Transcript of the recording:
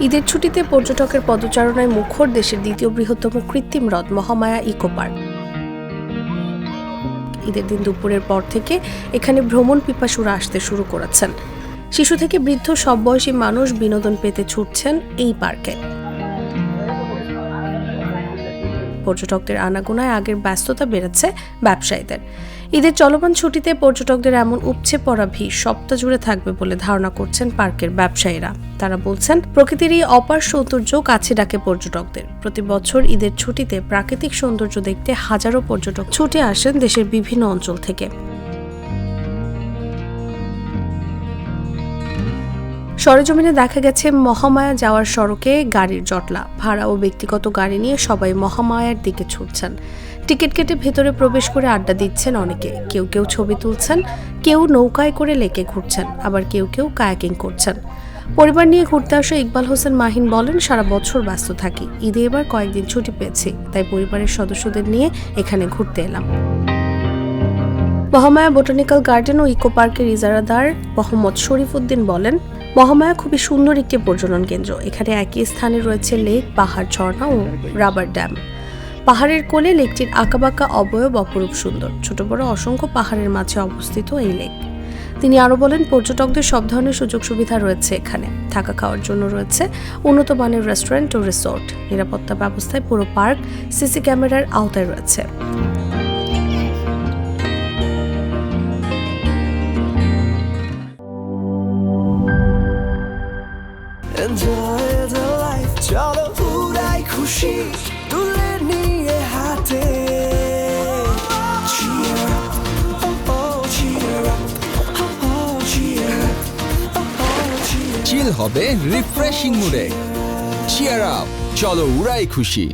ঈদের ছুটিতে পর্যটকের পদচারণায় মুখর দেশের দ্বিতীয় বৃহত্তম কৃত্রিম হ্রদ মহামায়া ইকো পার্ক। ঈদের দিন দুপুরের পর থেকে এখানে ভ্রমণ পিপাসুরা আসতে শুরু করেছেন। শিশু থেকে বৃদ্ধ সব বয়সী মানুষ বিনোদন পেতে ছুটছেন এই পার্কে। পর্যটকদের আনাগোনায় আগের ব্যস্ততা বেড়েছে ব্যবসায়ীদের। ঈদের চলমান ছুটিতে পর্যটকদের এমন উপচে পড়া ভিড় সপ্তাহ জুড়ে থাকবে বলে ধারণা করছেন পার্কের ব্যবসায়ীরা। তারা বলছেন, প্রকৃতির এই অপার সৌন্দর্য কাছে ডাকে পর্যটকদের। প্রতি বছর ঈদের ছুটিতে প্রাকৃতিক সৌন্দর্য দেখতে হাজারো পর্যটক ছুটে আসেন দেশের বিভিন্ন অঞ্চল থেকে। সরেজমিনে দেখা গেছে মহামায়া যাওয়ার সড়কে গাড়ির জটলা। ভাড়া ও ব্যক্তিগত গাড়ি নিয়ে সবাই মহামায়ার দিকে ছুটছেন। টিকিট কেটে ভেতরে প্রবেশ করে আড্ডা দিচ্ছেন অনেকে। কেউ কেউ ছবি তুলছেন, কেউ নৌকায় করে লেকে ঘুরছেন, আবার কেউ কেউ কায়াকিং করছেন। পরিবার নিয়ে ঘুরতে আসা ইকবাল হোসেন মাহিন বলেন, সারা বছর ব্যস্ত থাকি, ঈদে এবার কয়েকদিন ছুটি পেয়েছি, তাই পরিবারের সদস্যদের নিয়ে এখানে ঘুরতে এলাম। মহামায়া বোটানিক্যাল গার্ডেন ও ইকো পার্কের ইজারাদার মোহাম্মদ শরীফ উদ্দিন বলেন, মহামায়া খুবই সুন্দর একটি পর্যটন কেন্দ্র। এখানে একই স্থানে রয়েছে লেক, পাহাড়, ঝর্ণা ও রাবার ড্যাম। পাহাড়ের কোলে লেকটির আঁকাবাঁকা অবয়ব অপরূপ সুন্দর। ছোট বড় অসংখ্য পাহাড়ের মাঝে অবস্থিত এই লেক। তিনি আরও বলেন, পর্যটকদের সব ধরনের সুযোগ সুবিধা রয়েছে এখানে। থাকা খাওয়ার জন্য রয়েছে উন্নত মানের রেস্টুরেন্ট ও রিসোর্ট। নিরাপত্তা ব্যবস্থায় পুরো পার্ক সিসি ক্যামেরার আওতায় রয়েছে। Enjoy the life, চলো উড়াই খুশি তুলে নিয়ে হাতে। Cheer up, oh oh, cheer up, oh oh, cheer up, oh oh, cheer up. চিল হবে রিফ্রেশিং মুডে। চিয়ার আপ, চলো উড়াই খুশি।